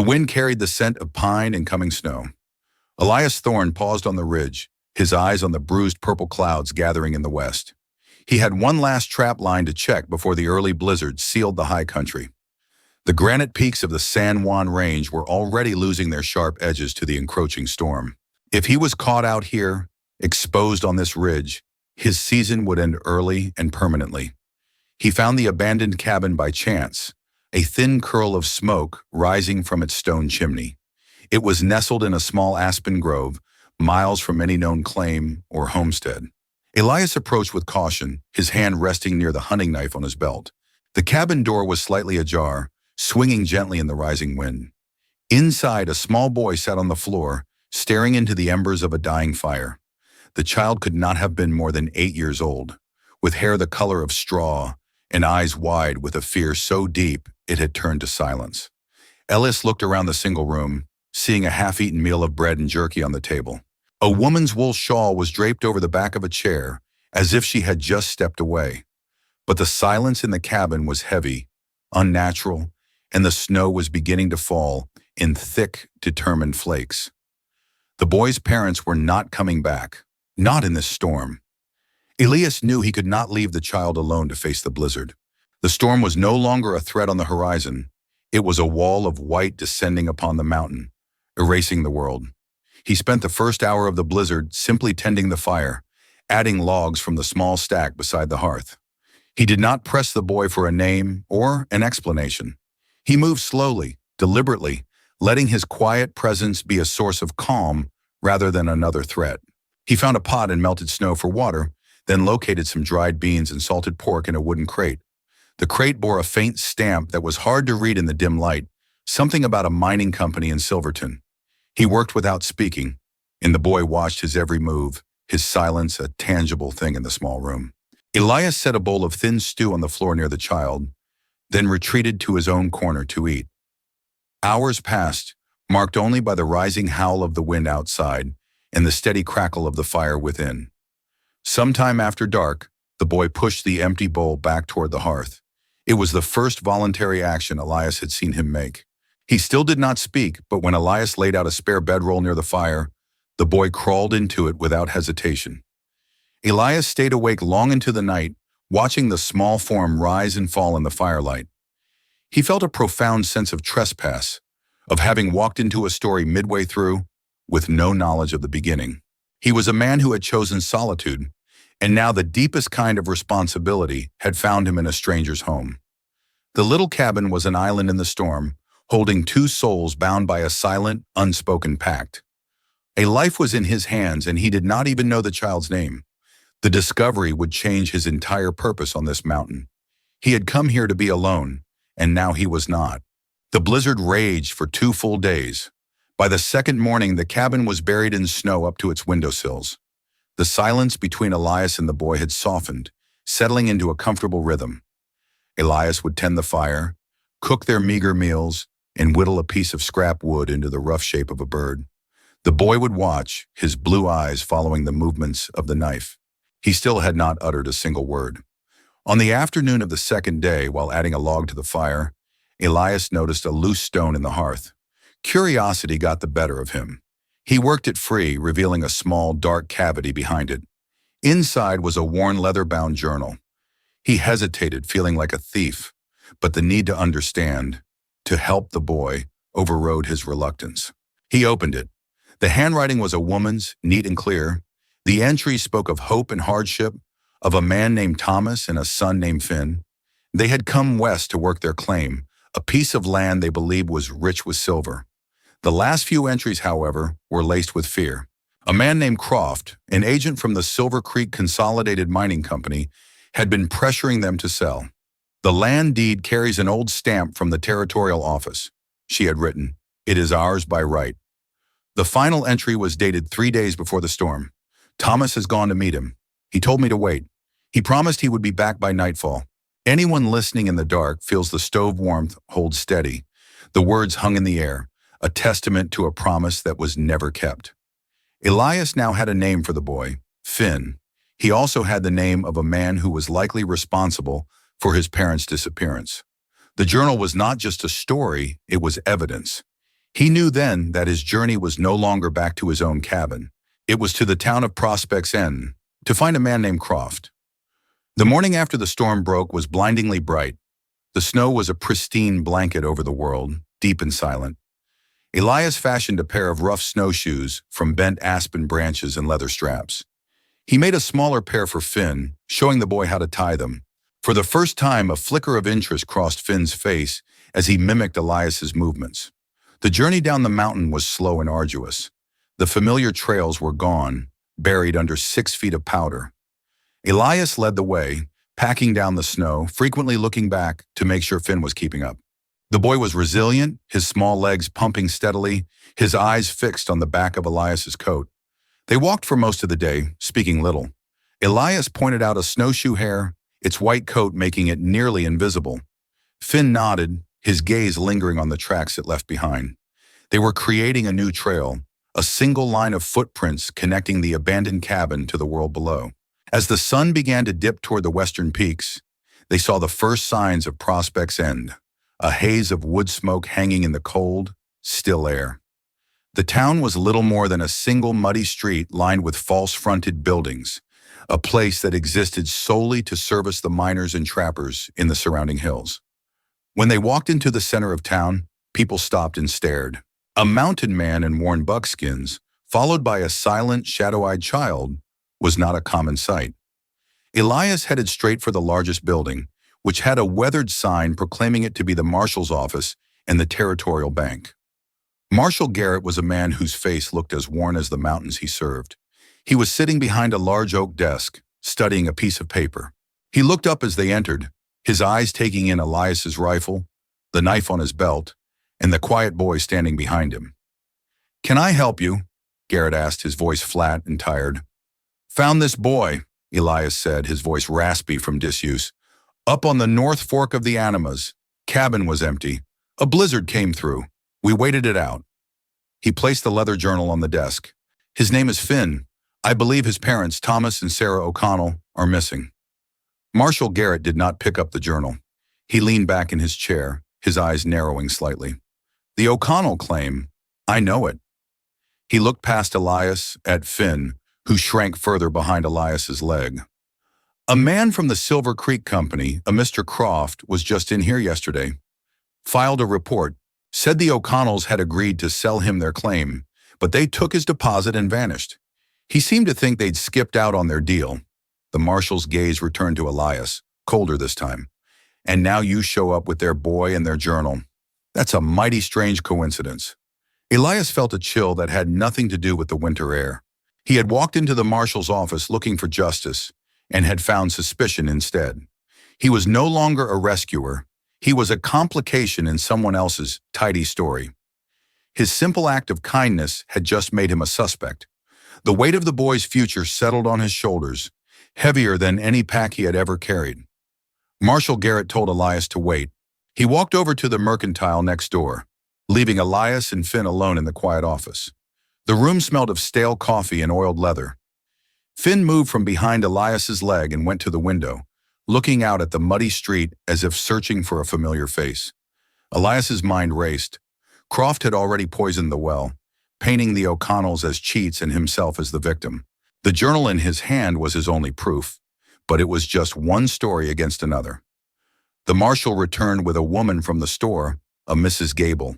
wind carried the scent of pine and coming snow. Elias Thorne paused on the ridge, his eyes on the bruised purple clouds gathering in the west. He had one last trap line to check before the early blizzard sealed the high country. The granite peaks of the San Juan Range were already losing their sharp edges to the encroaching storm. If he was caught out here, exposed on this ridge, his season would end early and permanently. He found the abandoned cabin by chance, a thin curl of smoke rising from its stone chimney. It was nestled in a small aspen grove, miles from any known claim or homestead. Elias approached with caution, his hand resting near the hunting knife on his belt. The cabin door was slightly ajar, swinging gently in the rising wind. Inside, a small boy sat on the floor, staring into the embers of a dying fire. The child could not have been more than 8 years old, with hair the color of straw and eyes wide with a fear so deep it had turned to silence. Elias looked around the single room, seeing a half-eaten meal of bread and jerky on the table. A woman's wool shawl was draped over the back of a chair, as if she had just stepped away. But the silence in the cabin was heavy, unnatural, and the snow was beginning to fall in thick, determined flakes. The boy's parents were not coming back, not in this storm. Elias knew he could not leave the child alone to face the blizzard. The storm was no longer a threat on the horizon. It was a wall of white descending upon the mountain, erasing the world. He spent the first hour of the blizzard simply tending the fire, adding logs from the small stack beside the hearth. He did not press the boy for a name or an explanation. He moved slowly, deliberately, letting his quiet presence be a source of calm rather than another threat. He found a pot and melted snow for water, then located some dried beans and salted pork in a wooden crate. The crate bore a faint stamp that was hard to read in the dim light, something about a mining company in Silverton. He worked without speaking, and the boy watched his every move, his silence a tangible thing in the small room. Elias set a bowl of thin stew on the floor near the child, then retreated to his own corner to eat. Hours passed, marked only by the rising howl of the wind outside and the steady crackle of the fire within. Sometime after dark, the boy pushed the empty bowl back toward the hearth. It was the first voluntary action Elias had seen him make. He still did not speak, but when Elias laid out a spare bedroll near the fire, the boy crawled into it without hesitation. Elias stayed awake long into the night, watching the small form rise and fall in the firelight. He felt a profound sense of trespass, of having walked into a story midway through with no knowledge of the beginning. He was a man who had chosen solitude, and now the deepest kind of responsibility had found him in a stranger's home. The little cabin was an island in the storm, holding two souls bound by a silent, unspoken pact. A life was in his hands, and he did not even know the child's name. The discovery would change his entire purpose on this mountain. He had come here to be alone, and now he was not. The blizzard raged for 2 full days. By the second morning, the cabin was buried in snow up to its windowsills. The silence between Elias and the boy had softened, settling into a comfortable rhythm. Elias would tend the fire, cook their meager meals, and whittle a piece of scrap wood into the rough shape of a bird. The boy would watch, his blue eyes following the movements of the knife. He still had not uttered a single word. On the afternoon of the second day, while adding a log to the fire, Elias noticed a loose stone in the hearth. Curiosity got the better of him. He worked it free, revealing a small, dark cavity behind it. Inside was a worn leather-bound journal. He hesitated, feeling like a thief, but the need to understand, to help the boy, overrode his reluctance. He opened it. The handwriting was a woman's, neat and clear. The entry spoke of hope and hardship, of a man named Thomas and a son named Finn. They had come west to work their claim, a piece of land they believed was rich with silver. The last few entries, however, were laced with fear. A man named Croft, an agent from the Silver Creek Consolidated Mining Company, had been pressuring them to sell. The land deed carries an old stamp from the territorial office. She had written, "It is ours by right." The final entry was dated 3 days before the storm. "Thomas has gone to meet him. He told me to wait. He promised he would be back by nightfall." Anyone listening in the dark feels the stove warmth hold steady. The words hung in the air, a testament to a promise that was never kept. Elias now had a name for the boy, Finn. He also had the name of a man who was likely responsible for his parents' disappearance. The journal was not just a story, it was evidence. He knew then that his journey was no longer back to his own cabin. It was to the town of Prospects End, to find a man named Croft. The morning after the storm broke was blindingly bright. The snow was a pristine blanket over the world, deep and silent. Elias fashioned a pair of rough snowshoes from bent aspen branches and leather straps. He made a smaller pair for Finn, showing the boy how to tie them. For the first time, a flicker of interest crossed Finn's face as he mimicked Elias's movements. The journey down the mountain was slow and arduous. The familiar trails were gone, buried under 6 feet of powder. Elias led the way, packing down the snow, frequently looking back to make sure Finn was keeping up. The boy was resilient, his small legs pumping steadily, his eyes fixed on the back of Elias's coat. They walked for most of the day, speaking little. Elias pointed out a snowshoe hare, its white coat making it nearly invisible. Finn nodded, his gaze lingering on the tracks it left behind. They were creating a new trail, a single line of footprints connecting the abandoned cabin to the world below. As the sun began to dip toward the western peaks, they saw the first signs of Prospects End, a haze of wood smoke hanging in the cold, still air. The town was little more than a single muddy street lined with false-fronted buildings, a place that existed solely to service the miners and trappers in the surrounding hills. When they walked into the center of town, people stopped and stared. A mounted man in worn buckskins, followed by a silent, shadow-eyed child, was not a common sight. Elias headed straight for the largest building, which had a weathered sign proclaiming it to be the marshal's office and the territorial bank. Marshal Garrett was a man whose face looked as worn as the mountains he served. He was sitting behind a large oak desk, studying a piece of paper. He looked up as they entered, his eyes taking in Elias's rifle, the knife on his belt, and the quiet boy standing behind him. "Can I help you?" Garrett asked, his voice flat and tired. "Found this boy," Elias said, his voice raspy from disuse. "Up on the north fork of the Animas. Cabin was empty. A blizzard came through. We waited it out." He placed the leather journal on the desk. "His name is Finn. I believe his parents, Thomas and Sarah O'Connell, are missing." Marshal Garrett did not pick up the journal. He leaned back in his chair, his eyes narrowing slightly. "The O'Connell claim, I know it." He looked past Elias at Finn, who shrank further behind Elias's leg. "A man from the Silver Creek Company, a Mr. Croft, was just in here yesterday. Filed a report, said the O'Connells had agreed to sell him their claim, but they took his deposit and vanished. He seemed to think they'd skipped out on their deal." The marshal's gaze returned to Elias, colder this time. "And now you show up with their boy and their journal. That's a mighty strange coincidence." Elias felt a chill that had nothing to do with the winter air. He had walked into the marshal's office looking for justice and had found suspicion instead. He was no longer a rescuer. He was a complication in someone else's tidy story. His simple act of kindness had just made him a suspect. The weight of the boy's future settled on his shoulders, heavier than any pack he had ever carried. Marshal Garrett told Elias to wait. He walked over to the mercantile next door, leaving Elias and Finn alone in the quiet office. The room smelled of stale coffee and oiled leather. Finn moved from behind Elias's leg and went to the window, looking out at the muddy street as if searching for a familiar face. Elias's mind raced. Croft had already poisoned the well, painting the O'Connells as cheats and himself as the victim. The journal in his hand was his only proof, but it was just one story against another. The marshal returned with a woman from the store, a Mrs. Gable.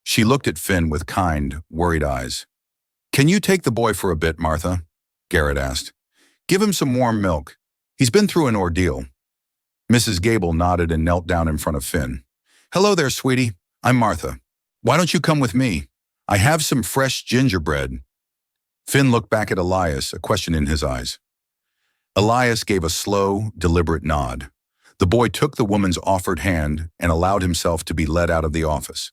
She looked at Finn with kind, worried eyes. "Can you take the boy for a bit, Martha?" Garrett asked. "Give him some warm milk. He's been through an ordeal." Mrs. Gable nodded and knelt down in front of Finn. "Hello there, sweetie. I'm Martha. Why don't you come with me? I have some fresh gingerbread." Finn looked back at Elias, a question in his eyes. Elias gave a slow, deliberate nod. The boy took the woman's offered hand and allowed himself to be led out of the office.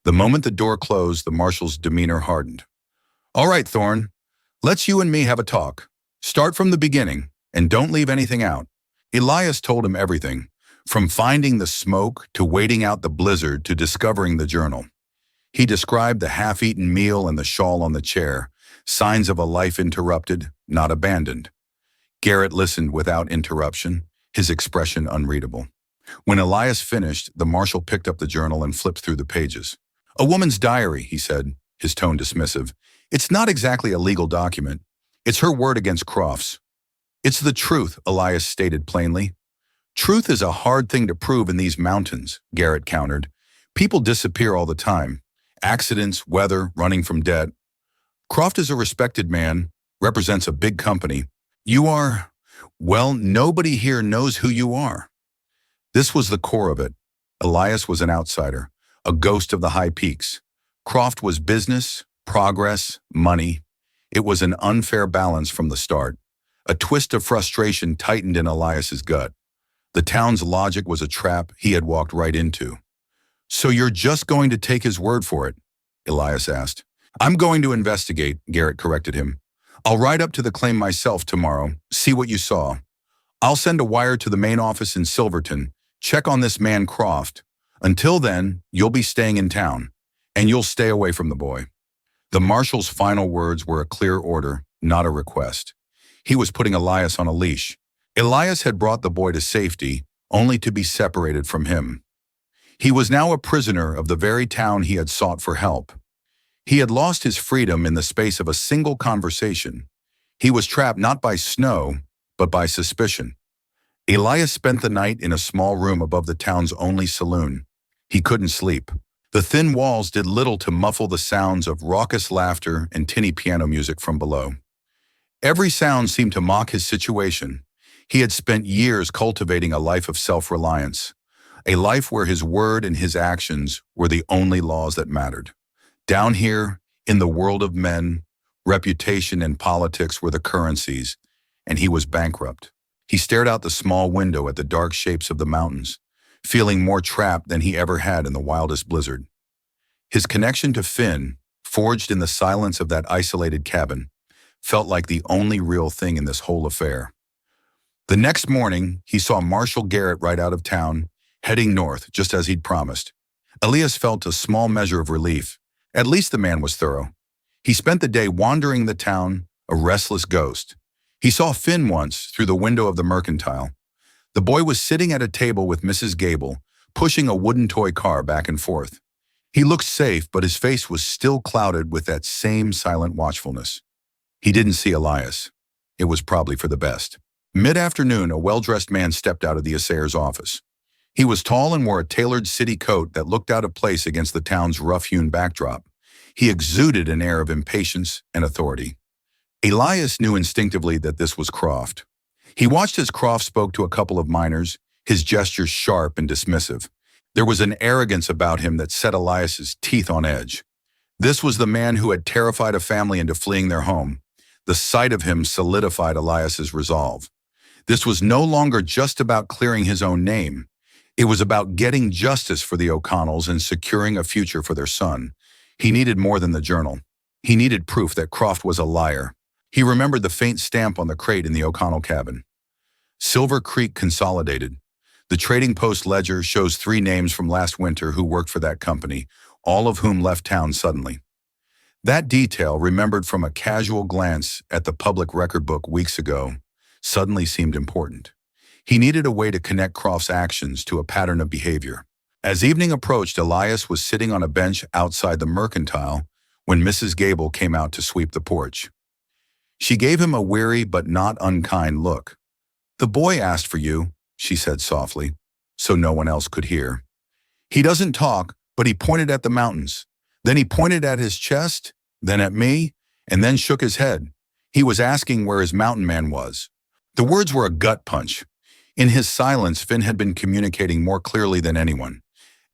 The moment the door closed, the marshal's demeanor hardened. "All right, Thorne, let's you and me have a talk. Start from the beginning, and don't leave anything out." Elias told him everything, from finding the smoke to waiting out the blizzard to discovering the journal. He described the half-eaten meal and the shawl on the chair, signs of a life interrupted, not abandoned. Garrett listened without interruption, his expression unreadable. When Elias finished, the marshal picked up the journal and flipped through the pages. A woman's diary, he said, his tone dismissive. It's not exactly a legal document. It's her word against Croft's. It's the truth, Elias stated plainly. Truth is a hard thing to prove in these mountains, Garrett countered. People disappear all the time. Accidents, weather, running from debt. Croft is a respected man, represents a big company. You are, well, nobody here knows who you are. This was the core of it. Elias was an outsider, a ghost of the high peaks. Croft was business, progress, money. It was an unfair balance from the start. A twist of frustration tightened in Elias's gut. The town's logic was a trap he had walked right into. So you're just going to take his word for it? Elias asked. I'm going to investigate, Garrett corrected him. I'll write up to the claim myself tomorrow, see what you saw. I'll send a wire to the main office in Silverton, check on this man Croft. Until then, you'll be staying in town, and you'll stay away from the boy. The marshal's final words were a clear order, not a request. He was putting Elias on a leash. Elias had brought the boy to safety, only to be separated from him. He was now a prisoner of the very town he had sought for help. He had lost his freedom in the space of a single conversation. He was trapped not by snow, but by suspicion. Elias spent the night in a small room above the town's only saloon. He couldn't sleep. The thin walls did little to muffle the sounds of raucous laughter and tinny piano music from below. Every sound seemed to mock his situation. He had spent years cultivating a life of self-reliance, a life where his word and his actions were the only laws that mattered. Down here, in the world of men, reputation and politics were the currencies, and he was bankrupt. He stared out the small window at the dark shapes of the mountains, feeling more trapped than he ever had in the wildest blizzard. His connection to Finn, forged in the silence of that isolated cabin, felt like the only real thing in this whole affair. The next morning, he saw Marshal Garrett ride out of town, heading north, just as he'd promised. Elias felt a small measure of relief. At least the man was thorough. He spent the day wandering the town, a restless ghost. He saw Finn once through the window of the mercantile. The boy was sitting at a table with Mrs. Gable, pushing a wooden toy car back and forth. He looked safe, but his face was still clouded with that same silent watchfulness. He didn't see Elias. It was probably for the best. Mid-afternoon, a well-dressed man stepped out of the assayer's office. He was tall and wore a tailored city coat that looked out of place against the town's rough-hewn backdrop. He exuded an air of impatience and authority. Elias knew instinctively that this was Croft. He watched as Croft spoke to a couple of miners, his gestures sharp and dismissive. There was an arrogance about him that set Elias's teeth on edge. This was the man who had terrified a family into fleeing their home. The sight of him solidified Elias's resolve. This was no longer just about clearing his own name. It was about getting justice for the O'Connells and securing a future for their son. He needed more than the journal. He needed proof that Croft was a liar. He remembered the faint stamp on the crate in the O'Connell cabin. Silver Creek Consolidated. The Trading Post ledger shows 3 names from last winter who worked for that company, all of whom left town suddenly. That detail, remembered from a casual glance at the public record book weeks ago, suddenly seemed important. He needed a way to connect Croft's actions to a pattern of behavior. As evening approached, Elias was sitting on a bench outside the mercantile when Mrs. Gable came out to sweep the porch. She gave him a weary but not unkind look. "The boy asked for you," she said softly, so no one else could hear. "He doesn't talk, but he pointed at the mountains. Then he pointed at his chest, then at me, and then shook his head. He was asking where his mountain man was." The words were a gut punch. In his silence, Finn had been communicating more clearly than anyone.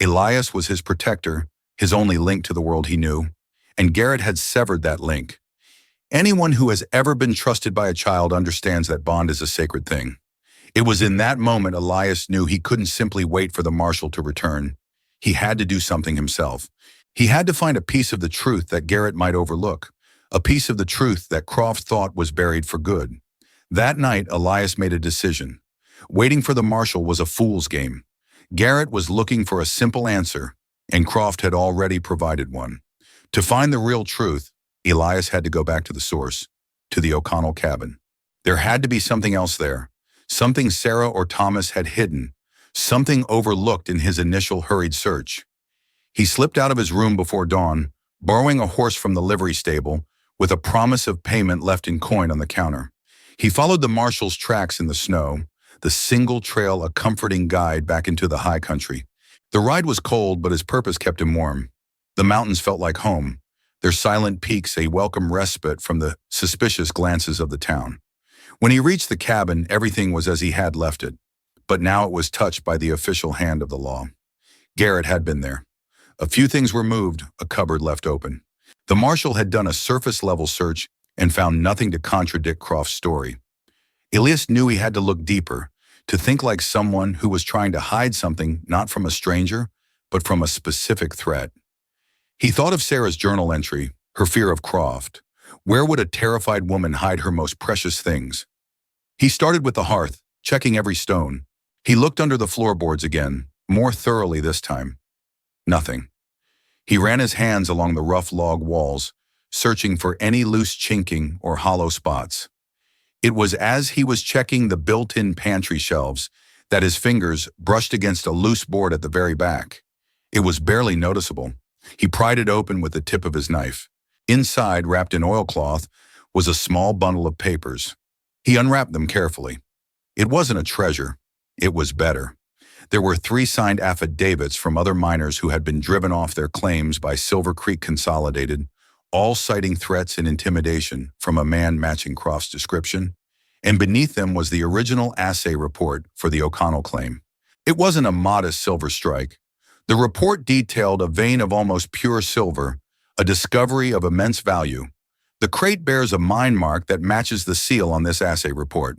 Elias was his protector, his only link to the world he knew, and Garrett had severed that link. Anyone who has ever been trusted by a child understands that bond is a sacred thing. It was in that moment Elias knew he couldn't simply wait for the marshal to return. He had to do something himself. He had to find a piece of the truth that Garrett might overlook, a piece of the truth that Croft thought was buried for good. That night, Elias made a decision. Waiting for the marshal was a fool's game. Garrett was looking for a simple answer, and Croft had already provided one. To find the real truth, Elias had to go back to the source, to the O'Connell cabin. There had to be something else there, something Sarah or Thomas had hidden, something overlooked in his initial hurried search. He slipped out of his room before dawn, borrowing a horse from the livery stable, with a promise of payment left in coin on the counter. He followed the marshal's tracks in the snow, the single trail a comforting guide back into the high country. The ride was cold, but his purpose kept him warm. The mountains felt like home, their silent peaks a welcome respite from the suspicious glances of the town. When he reached the cabin, everything was as he had left it, but now it was touched by the official hand of the law. Garrett had been there. A few things were moved, a cupboard left open. The marshal had done a surface-level search and found nothing to contradict Croft's story. Elias knew he had to look deeper, to think like someone who was trying to hide something not from a stranger, but from a specific threat. He thought of Sarah's journal entry, her fear of Croft. Where would a terrified woman hide her most precious things? He started with the hearth, checking every stone. He looked under the floorboards again, more thoroughly this time. Nothing. He ran his hands along the rough log walls, searching for any loose chinking or hollow spots. It was as he was checking the built-in pantry shelves that his fingers brushed against a loose board at the very back. It was barely noticeable. He pried it open with the tip of his knife. Inside, wrapped in oilcloth, was a small bundle of papers. He unwrapped them carefully. It wasn't a treasure. It was better. There were 3 signed affidavits from other miners who had been driven off their claims by Silver Creek Consolidated, all citing threats and intimidation from a man matching Croft's description, and beneath them was the original assay report for the O'Connell claim. It wasn't a modest silver strike. The report detailed a vein of almost pure silver, a discovery of immense value. The crate bears a mine mark that matches the seal on this assay report.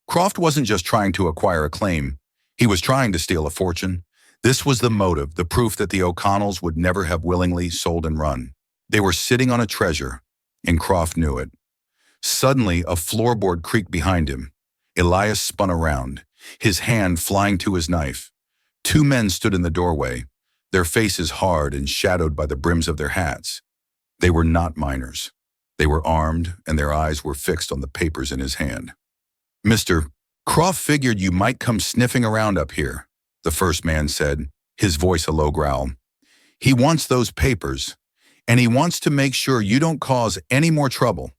Croft wasn't just trying to acquire a claim. He was trying to steal a fortune. This was the motive, the proof that the O'Connells would never have willingly sold and run. They were sitting on a treasure, and Croft knew it. Suddenly, a floorboard creaked behind him. Elias spun around, his hand flying to his knife. 2 men stood in the doorway, their faces hard and shadowed by the brims of their hats. They were not miners. They were armed, and their eyes were fixed on the papers in his hand. "Mr. Croft figured you might come sniffing around up here," the first man said, his voice a low growl. "He wants those papers, and he wants to make sure you don't cause any more trouble."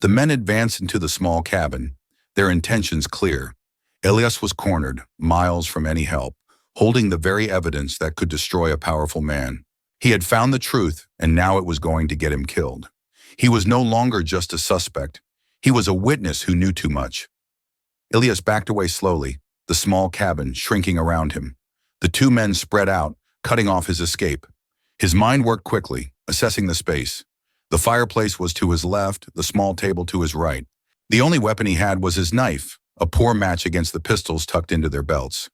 The men advanced into the small cabin, their intentions clear. Elias was cornered, miles from any help, holding the very evidence that could destroy a powerful man. He had found the truth, and now it was going to get him killed. He was no longer just a suspect. He was a witness who knew too much. Elias backed away slowly, the small cabin shrinking around him. The 2 men spread out, cutting off his escape. His mind worked quickly, assessing the space. The fireplace was to his left, the small table to his right. The only weapon he had was his knife, a poor match against the pistols tucked into their belts.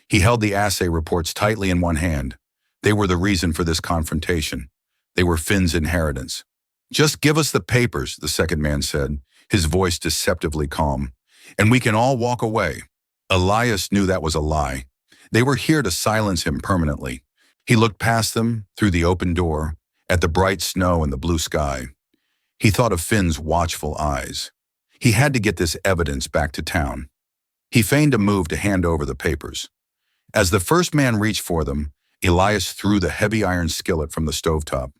He held the assay reports tightly in one hand. They were the reason for this confrontation. They were Finn's inheritance. "Just give us the papers," the second man said, his voice deceptively calm, "and we can all walk away." Elias knew that was a lie. They were here to silence him permanently. He looked past them, through the open door, at the bright snow and the blue sky. He thought of Finn's watchful eyes. He had to get this evidence back to town. He feigned a move to hand over the papers. As the first man reached for them, Elias threw the heavy iron skillet from the stovetop.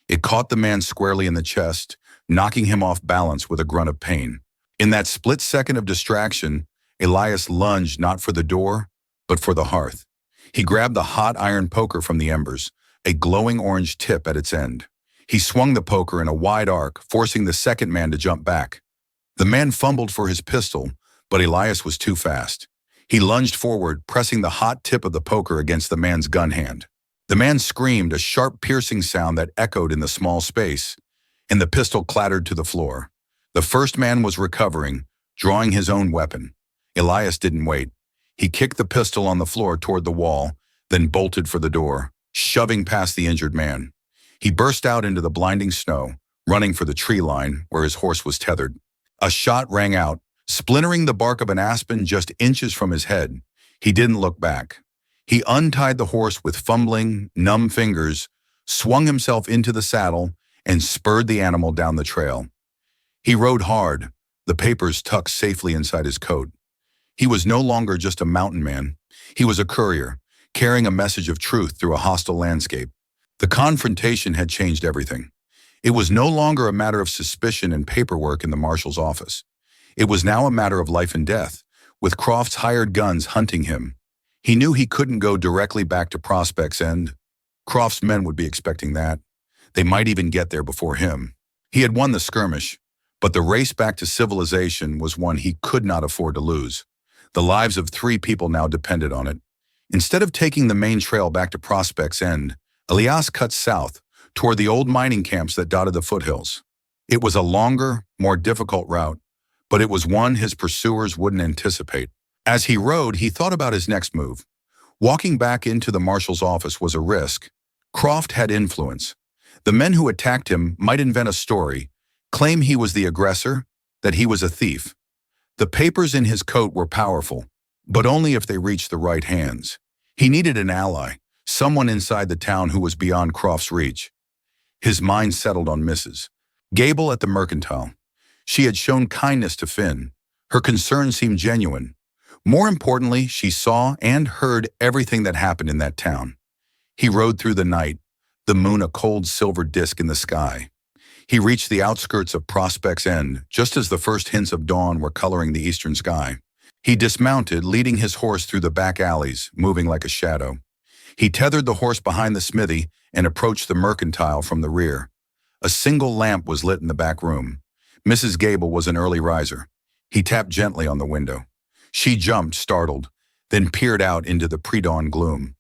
It caught the man squarely in the chest, knocking him off balance with a grunt of pain. In that split second of distraction, Elias lunged not for the door, but for the hearth. He grabbed the hot iron poker from the embers, a glowing orange tip at its end. He swung the poker in a wide arc, forcing the second man to jump back. The man fumbled for his pistol, but Elias was too fast. He lunged forward, pressing the hot tip of the poker against the man's gun hand. The man screamed, a sharp, piercing sound that echoed in the small space, and the pistol clattered to the floor. The first man was recovering, drawing his own weapon. Elias didn't wait. He kicked the pistol on the floor toward the wall, then bolted for the door, shoving past the injured man. He burst out into the blinding snow, running for the tree line where his horse was tethered. A shot rang out, splintering the bark of an aspen just inches from his head. He didn't look back. He untied the horse with fumbling, numb fingers, swung himself into the saddle, and spurred the animal down the trail. He rode hard, the papers tucked safely inside his coat. He was no longer just a mountain man. He was a courier, carrying a message of truth through a hostile landscape. The confrontation had changed everything. It was no longer a matter of suspicion and paperwork in the marshal's office. It was now a matter of life and death, with Croft's hired guns hunting him. He knew he couldn't go directly back to Prospect's End. Croft's men would be expecting that. They might even get there before him. He had won the skirmish, but the race back to civilization was one he could not afford to lose. The lives of 3 people now depended on it. Instead of taking the main trail back to Prospect's End, Elias cut south toward the old mining camps that dotted the foothills. It was a longer, more difficult route, but it was one his pursuers wouldn't anticipate. As he rode, he thought about his next move. Walking back into the marshal's office was a risk. Croft had influence. The men who attacked him might invent a story, claim he was the aggressor, that he was a thief. The papers in his coat were powerful, but only if they reached the right hands. He needed an ally, someone inside the town who was beyond Croft's reach. His mind settled on Mrs. Gable at the Mercantile. She had shown kindness to Finn. Her concern seemed genuine. More importantly, she saw and heard everything that happened in that town. He rode through the night, the moon a cold silver disk in the sky. He reached the outskirts of Prospect's End, just as the first hints of dawn were coloring the eastern sky. He dismounted, leading his horse through the back alleys, moving like a shadow. He tethered the horse behind the smithy and approached the Mercantile from the rear. A single lamp was lit in the back room. Mrs. Gable was an early riser. He tapped gently on the window. She jumped, startled, then peered out into the pre-dawn gloom.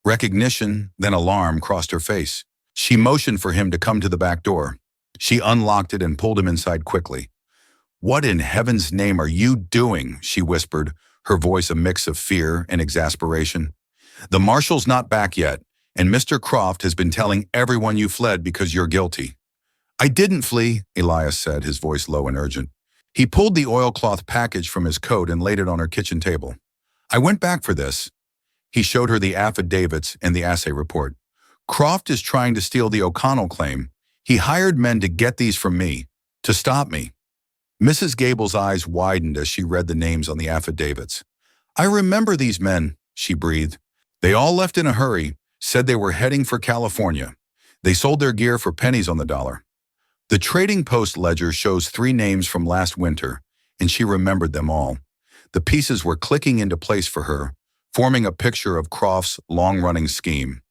Recognition, then alarm, crossed her face. She motioned for him to come to the back door. She unlocked it and pulled him inside quickly. "What in heaven's name are you doing?" she whispered, her voice a mix of fear and exasperation. "The marshal's not back yet, and Mr. Croft has been telling everyone you fled because you're guilty." "I didn't flee," Elias said, his voice low and urgent. He pulled the oilcloth package from his coat and laid it on her kitchen table. "I went back for this." He showed her the affidavits and the assay report. "Croft is trying to steal the O'Connell claim. He hired men to get these from me, to stop me." Mrs. Gable's eyes widened as she read the names on the affidavits. "I remember these men," she breathed. "They all left in a hurry, said they were heading for California. They sold their gear for pennies on the dollar." The Trading Post ledger shows 3 names from last winter, and she remembered them all. The pieces were clicking into place for her, forming a picture of Croft's long-running scheme.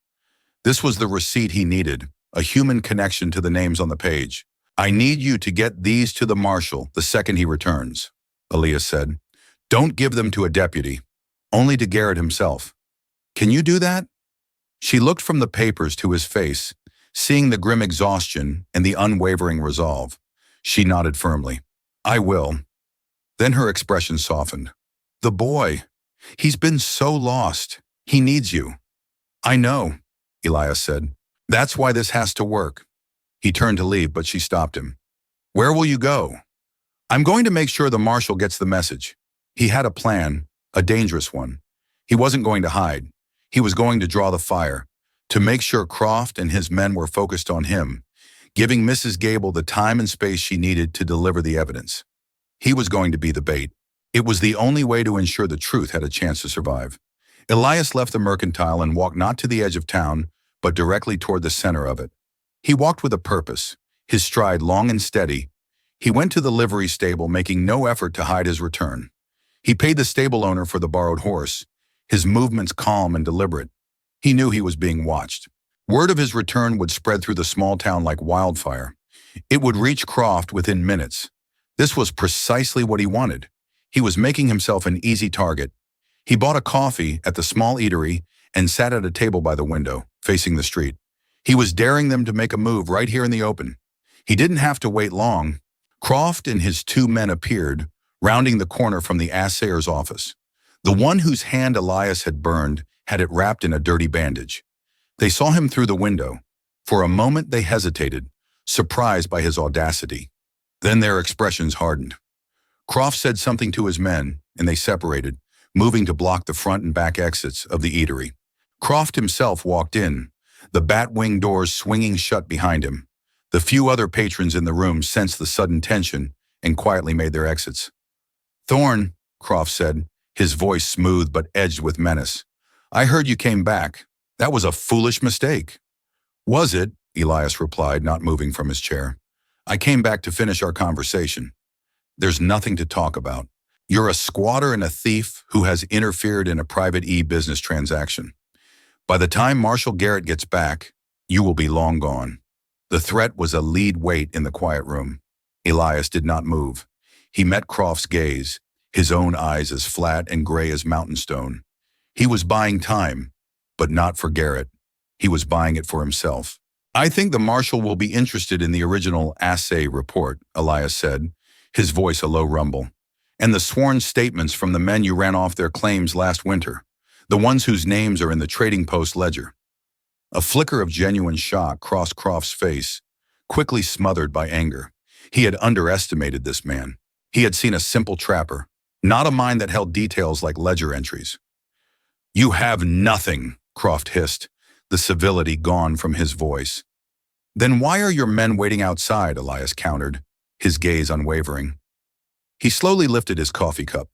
This was the receipt he needed, a human connection to the names on the page. "I need you to get these to the marshal the second he returns," Elias said. "Don't give them to a deputy, only to Garrett himself. Can you do that?" She looked from the papers to his face, seeing the grim exhaustion and the unwavering resolve. She nodded firmly. "I will." Then her expression softened. "The boy. He's been so lost. He needs you." "I know," Elias said. "That's why this has to work." He turned to leave, but she stopped him. "Where will you go?" "I'm going to make sure the marshal gets the message." He had a plan, a dangerous one. He wasn't going to hide. He was going to draw the fire, to make sure Croft and his men were focused on him, giving Mrs. Gable the time and space she needed to deliver the evidence. He was going to be the bait. It was the only way to ensure the truth had a chance to survive. Elias left the Mercantile and walked not to the edge of town, but directly toward the center of it. He walked with a purpose, his stride long and steady. He went to the livery stable, making no effort to hide his return. He paid the stable owner for the borrowed horse, his movements calm and deliberate. He knew he was being watched. Word of his return would spread through the small town like wildfire. It would reach Croft within minutes. This was precisely what he wanted. He was making himself an easy target. He bought a coffee at the small eatery and sat at a table by the window, facing the street. He was daring them to make a move right here in the open. He didn't have to wait long. Croft and his 2 men appeared, rounding the corner from the assayer's office. The one whose hand Elias had burned had it wrapped in a dirty bandage. They saw him through the window. For a moment they hesitated, surprised by his audacity. Then their expressions hardened. Croft said something to his men, and they separated, moving to block the front and back exits of the eatery. Croft himself walked in, the bat-wing doors swinging shut behind him. The few other patrons in the room sensed the sudden tension and quietly made their exits. "Thorne," Croft said, his voice smooth but edged with menace, I heard you came back. That was a foolish mistake. Was it? Elias replied, not moving from his chair. I came back to finish our conversation. There's nothing to talk about. You're a squatter and a thief who has interfered in a private e-business transaction. By the time Marshal Garrett gets back, you will be long gone. The threat was a lead weight in the quiet room. Elias did not move. He met Croft's gaze, his own eyes as flat and gray as mountain stone. He was buying time, but not for Garrett. He was buying it for himself. I think the marshal will be interested in the original assay report, Elias said, his voice a low rumble, and the sworn statements from the men you ran off their claims last winter, the ones whose names are in the Trading Post ledger. A flicker of genuine shock crossed Croft's face, quickly smothered by anger. He had underestimated this man. He had seen a simple trapper, not a mind that held details like ledger entries. You have nothing, Croft hissed, the civility gone from his voice. Then why are your men waiting outside, Elias countered, his gaze unwavering. He slowly lifted his coffee cup.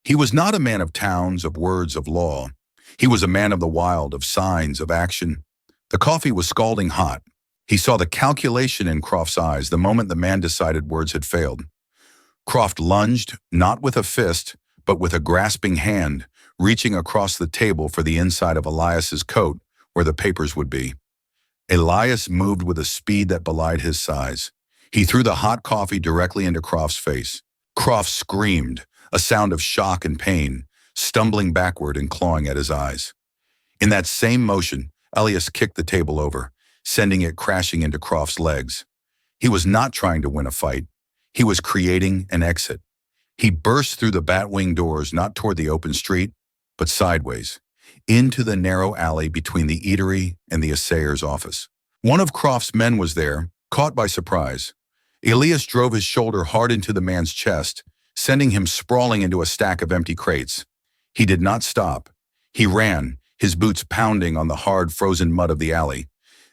He was not a man of towns, of words, of law. He was a man of the wild, of signs, of action. The coffee was scalding hot. He saw the calculation in Croft's eyes the moment the man decided words had failed. Croft lunged, not with a fist, but with a grasping hand, reaching across the table for the inside of Elias's coat, where the papers would be. Elias moved with a speed that belied his size. He threw the hot coffee directly into Croft's face. Croft screamed, a sound of shock and pain, stumbling backward and clawing at his eyes. In that same motion, Elias kicked the table over, sending it crashing into Croft's legs. He was not trying to win a fight. He was creating an exit. He burst through the bat-wing doors, not toward the open street, but sideways, into the narrow alley between the eatery and the assayer's office. One of Croft's men was there, caught by surprise. Elias drove his shoulder hard into the man's chest, sending him sprawling into a stack of empty crates. He did not stop. He ran, his boots pounding on the hard, frozen mud of the alley.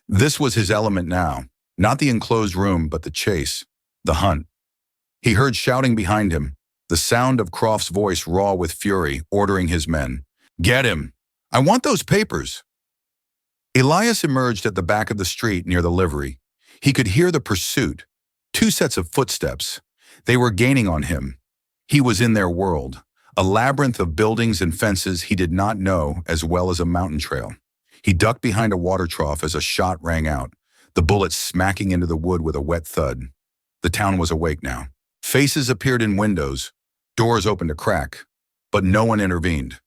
This was his element now, not the enclosed room, but the chase, the hunt. He heard shouting behind him, the sound of Croft's voice raw with fury, ordering his men. Get him! I want those papers! Elias emerged at the back of the street near the livery. He could hear the pursuit. 2 sets of footsteps. They were gaining on him. He was in their world, a labyrinth of buildings and fences he did not know, as well as a mountain trail. He ducked behind a water trough as a shot rang out, the bullet smacking into the wood with a wet thud. The town was awake now. Faces appeared in windows, doors opened a crack, but no one intervened.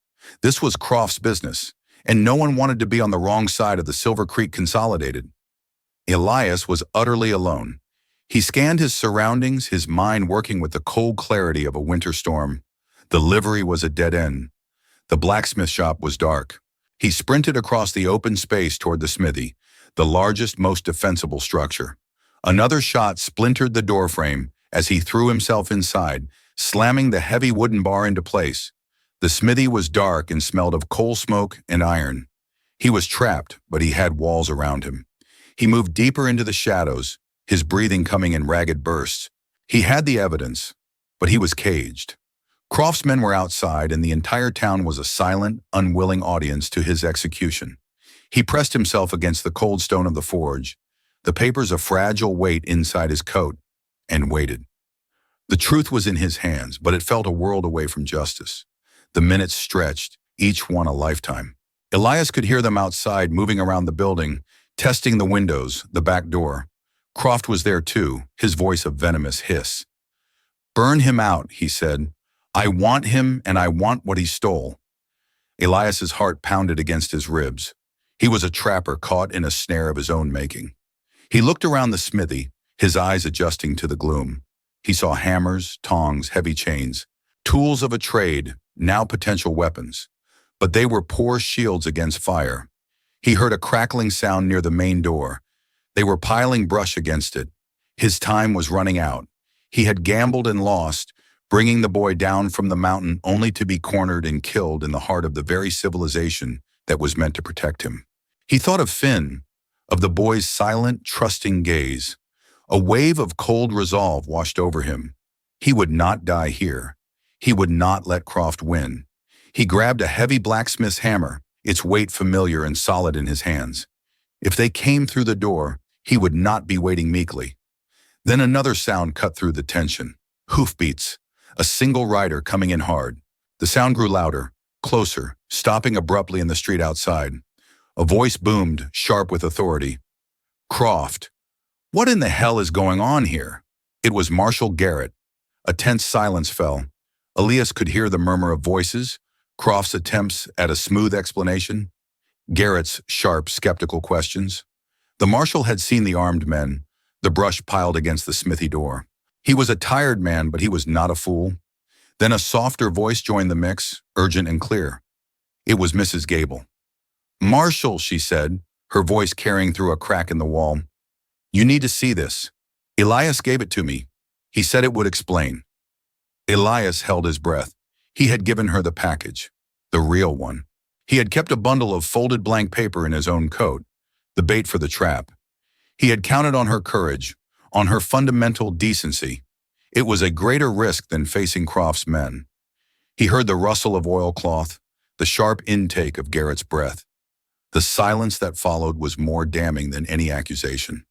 This was Croft's business, and no one wanted to be on the wrong side of the Silver Creek Consolidated. Elias was utterly alone. He scanned his surroundings, his mind working with the cold clarity of a winter storm. The livery was a dead end. The blacksmith shop was dark. He sprinted across the open space toward the smithy, the largest, most defensible structure. Another shot splintered the doorframe as he threw himself inside, slamming the heavy wooden bar into place. The smithy was dark and smelled of coal smoke and iron. He was trapped, but he had walls around him. He moved deeper into the shadows, his breathing coming in ragged bursts. He had the evidence, but he was caged. Croft's men were outside, and the entire town was a silent, unwilling audience to his execution. He pressed himself against the cold stone of the forge, the papers a fragile weight inside his coat, and waited. The truth was in his hands, but it felt a world away from justice. The minutes stretched, each one a lifetime. Elias could hear them outside, moving around the building, testing the windows, the back door. Croft was there too, his voice a venomous hiss. Burn him out, he said. I want him, and I want what he stole. Elias's heart pounded against his ribs. He was a trapper caught in a snare of his own making. He looked around the smithy, his eyes adjusting to the gloom. He saw hammers, tongs, heavy chains, tools of a trade, now potential weapons. But they were poor shields against fire. He heard a crackling sound near the main door. They were piling brush against it. His time was running out. He had gambled and lost, bringing the boy down from the mountain only to be cornered and killed in the heart of the very civilization that was meant to protect him. He thought of Finn, of the boy's silent, trusting gaze. A wave of cold resolve washed over him. He would not die here. He would not let Croft win. He grabbed a heavy blacksmith's hammer its weight familiar and solid in his hands. If they came through the door, he would not be waiting meekly. Then another sound cut through the tension. Hoofbeats. A single rider coming in hard. The sound grew louder, closer, stopping abruptly in the street outside. A voice boomed, sharp with authority. "Croft, what in the hell is going on here?" It was Marshal Garrett. A tense silence fell. Elias could hear the murmur of voices, Croft's attempts at a smooth explanation, Garrett's sharp, skeptical questions. The marshal had seen the armed men, the brush piled against the smithy door. He was a tired man, but he was not a fool. Then a softer voice joined the mix, urgent and clear. It was Mrs. Gable. "Marshal," she said, her voice carrying through a crack in the wall. "You need to see this. Elias gave it to me. He said it would explain." Elias held his breath. He had given her the package, the real one. He had kept a bundle of folded blank paper in his own coat, the bait for the trap. He had counted on her courage, on her fundamental decency. It was a greater risk than facing Croft's men. He heard the rustle of oilcloth, the sharp intake of Garrett's breath. The silence that followed was more damning than any accusation.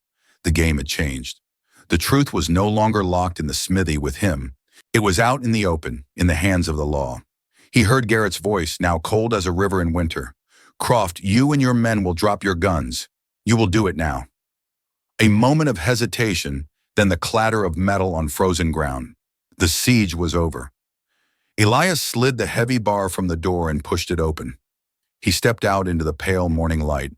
The game had changed. The truth was no longer locked in the smithy with him. It was out in the open, in the hands of the law. He heard Garrett's voice, now cold as a river in winter. "Croft, you and your men will drop your guns. You will do it now." A moment of hesitation, then the clatter of metal on frozen ground. The siege was over. Elias slid the heavy bar from the door and pushed it open. He stepped out into the pale morning light,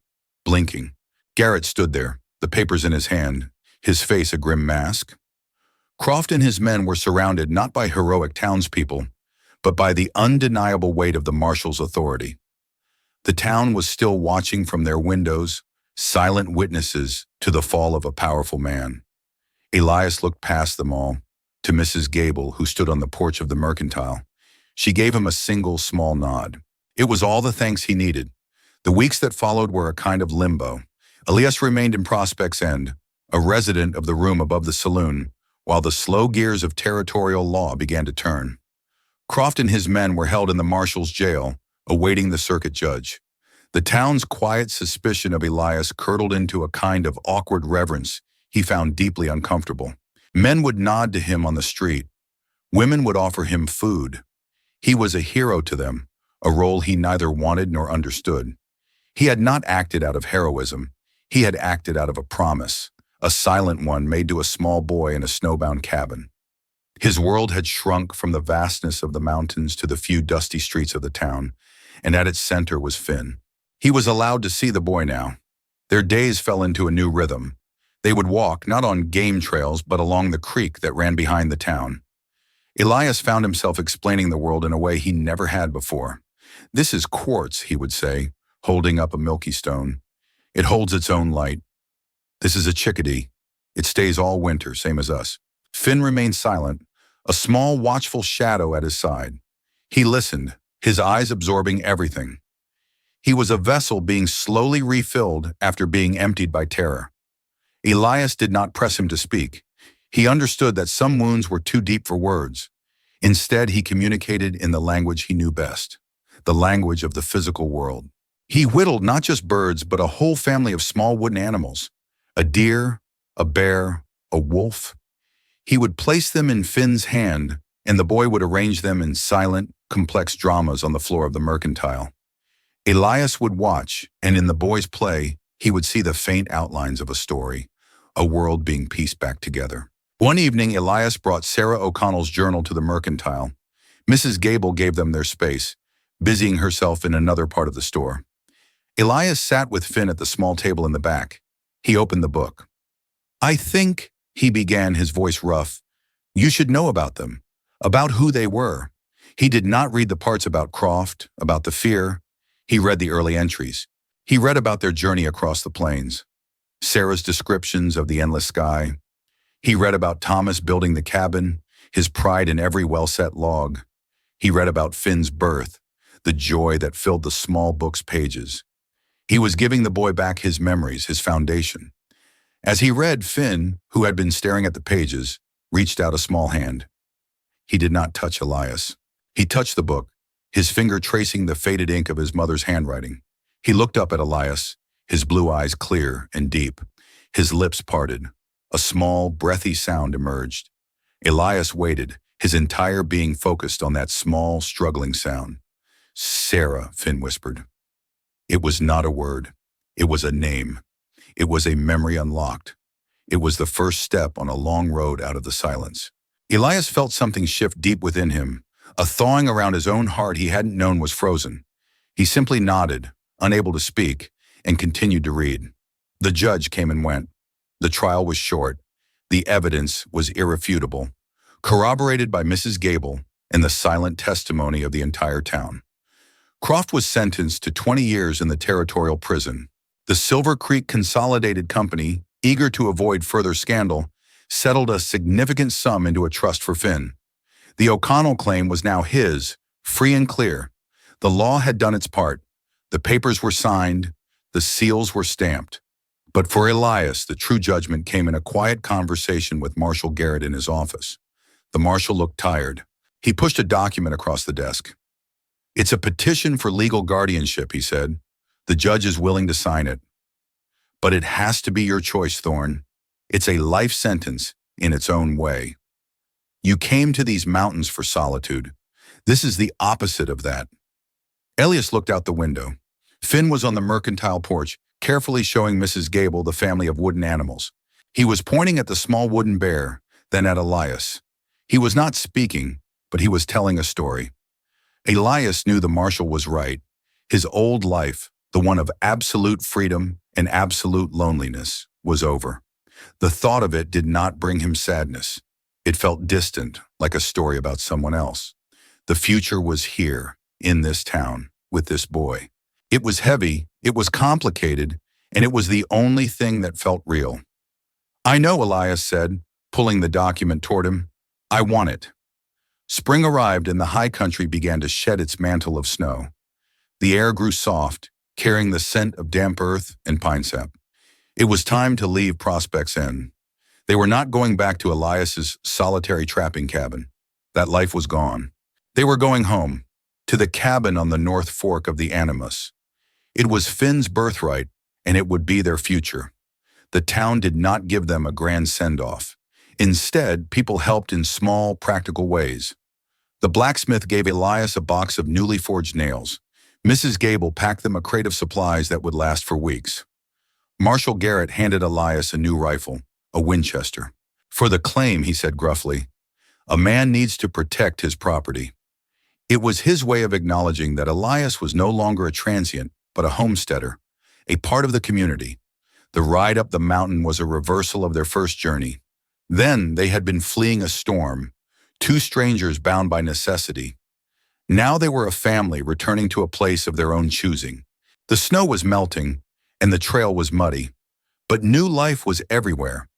blinking. Garrett stood there, the papers in his hand, his face a grim mask. Croft and his men were surrounded not by heroic townspeople, but by the undeniable weight of the marshal's authority. The town was still watching from their windows, silent witnesses to the fall of a powerful man. Elias looked past them all, to Mrs. Gable, who stood on the porch of the mercantile. She gave him a single small nod. It was all the thanks he needed. The weeks that followed were a kind of limbo. Elias remained in Prospect's End, a resident of the room above the saloon, while the slow gears of territorial law began to turn. Croft and his men were held in the marshal's jail, awaiting the circuit judge. The town's quiet suspicion of Elias curdled into a kind of awkward reverence he found deeply uncomfortable. Men would nod to him on the street. Women would offer him food. He was a hero to them, a role he neither wanted nor understood. He had not acted out of heroism. He had acted out of a promise, a silent one made to a small boy in a snowbound cabin. His world had shrunk from the vastness of the mountains to the few dusty streets of the town, and at its center was Finn. He was allowed to see the boy now. Their days fell into a new rhythm. They would walk not on game trails but along the creek that ran behind the town. Elias found himself explaining the world in a way he never had before. "This is quartz," he would say, holding up a milky stone. "It holds its own light. This is a chickadee. It stays all winter, same as us." Finn remained silent, a small watchful shadow at his side. He listened, his eyes absorbing everything. He was a vessel being slowly refilled after being emptied by terror. Elias did not press him to speak. He understood that some wounds were too deep for words. Instead, he communicated in the language he knew best, the language of the physical world. He whittled not just birds, but a whole family of small wooden animals, a deer, a bear, a wolf. He would place them in Finn's hand, and the boy would arrange them in silent, complex dramas on the floor of the mercantile. Elias would watch, and in the boy's play, he would see the faint outlines of a story, a world being pieced back together. One evening, Elias brought Sarah O'Connell's journal to the mercantile. Mrs. Gable gave them their space, busying herself in another part of the store. Elias sat with Finn at the small table in the back. He opened the book. "I think," he began, his voice rough, "you should know about them, about who they were." He did not read the parts about Croft, about the fear. He read the early entries. He read about their journey across the plains, Sarah's descriptions of the endless sky. He read about Thomas building the cabin, his pride in every well-set log. He read about Finn's birth, the joy that filled the small book's pages. He was giving the boy back his memories, his foundation. As he read, Finn, who had been staring at the pages, reached out a small hand. He did not touch Elias. He touched the book, his finger tracing the faded ink of his mother's handwriting. He looked up at Elias, his blue eyes clear and deep. His lips parted. A small, breathy sound emerged. Elias waited, his entire being focused on that small, struggling sound. Sarah, Finn whispered. It was not a word. It was a name. It was a memory unlocked. It was the first step on a long road out of the silence. Elias felt something shift deep within him. A thawing around his own heart he hadn't known was frozen. He simply nodded, unable to speak, and continued to read. The judge came and went. The trial was short. The evidence was irrefutable, corroborated by Mrs. Gable and the silent testimony of the entire town. Croft was sentenced to 20 years in the territorial prison. The Silver Creek Consolidated Company, eager to avoid further scandal, settled a significant sum into a trust for Finn. The O'Connell claim was now his, free and clear. The law had done its part. The papers were signed. The seals were stamped. But for Elias, the true judgment came in a quiet conversation with Marshal Garrett in his office. The marshal looked tired. He pushed a document across the desk. It's a petition for legal guardianship, he said. The judge is willing to sign it. But it has to be your choice, Thorne. It's a life sentence in its own way. You came to these mountains for solitude. This is the opposite of that. Elias looked out the window. Finn was on the mercantile porch, carefully showing Mrs. Gable the family of wooden animals. He was pointing at the small wooden bear, then at Elias. He was not speaking, but he was telling a story. Elias knew the marshal was right. His old life, the one of absolute freedom and absolute loneliness, was over. The thought of it did not bring him sadness. It felt distant, like a story about someone else. The future was here, in this town, with this boy. It was heavy, it was complicated, and it was the only thing that felt real. I know, Elias said, pulling the document toward him. I want it. Spring arrived and the high country began to shed its mantle of snow. The air grew soft, carrying the scent of damp earth and pine sap. It was time to leave Prospect's End. They were not going back to Elias's solitary trapping cabin. That life was gone. They were going home, to the cabin on the North Fork of the Animus. It was Finn's birthright, and it would be their future. The town did not give them a grand send-off. Instead, people helped in small, practical ways. The blacksmith gave Elias a box of newly forged nails. Mrs. Gable packed them a crate of supplies that would last for weeks. Marshal Garrett handed Elias a new rifle, a Winchester. For the claim, he said gruffly, a man needs to protect his property. It was his way of acknowledging that Elias was no longer a transient, but a homesteader, a part of the community. The ride up the mountain was a reversal of their first journey. Then they had been fleeing a storm, two strangers bound by necessity. Now they were a family returning to a place of their own choosing. The snow was melting, and the trail was muddy. But new life was everywhere.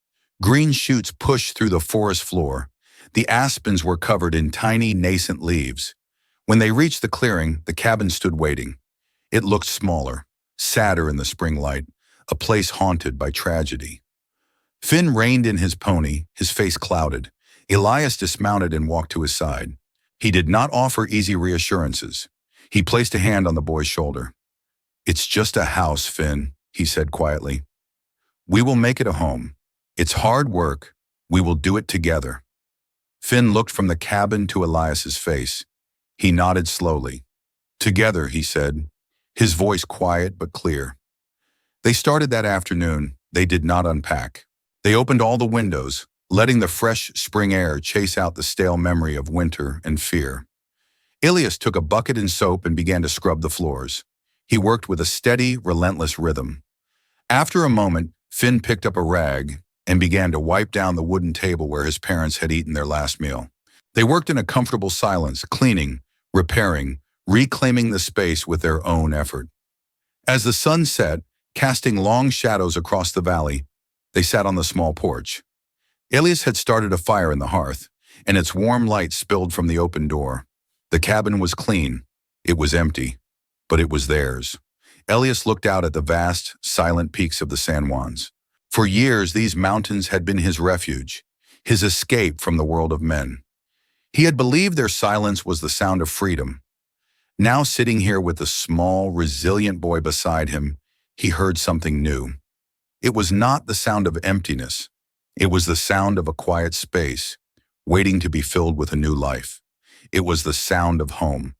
Green shoots pushed through the forest floor. The aspens were covered in tiny, nascent leaves. When they reached the clearing, the cabin stood waiting. It looked smaller, sadder in the spring light, a place haunted by tragedy. Finn reined in his pony, his face clouded. Elias dismounted and walked to his side. He did not offer easy reassurances. He placed a hand on the boy's shoulder. It's just a house, Finn, he said quietly. We will make it a home. It's hard work. We will do it together. Finn looked from the cabin to Elias's face. He nodded slowly. Together, he said, his voice quiet but clear. They started that afternoon. They did not unpack. They opened all the windows, letting the fresh spring air chase out the stale memory of winter and fear. Elias took a bucket and soap and began to scrub the floors. He worked with a steady, relentless rhythm. After a moment, Finn picked up a rag and began to wipe down the wooden table where his parents had eaten their last meal. They worked in a comfortable silence, cleaning, repairing, reclaiming the space with their own effort. As the sun set, casting long shadows across the valley, they sat on the small porch. Elias had started a fire in the hearth, and its warm light spilled from the open door. The cabin was clean. It was empty, but it was theirs. Elias looked out at the vast, silent peaks of the San Juans. For years, these mountains had been his refuge, his escape from the world of men. He had believed their silence was the sound of freedom. Now sitting here with the small, resilient boy beside him, he heard something new. It was not the sound of emptiness. It was the sound of a quiet space, waiting to be filled with a new life. It was the sound of home.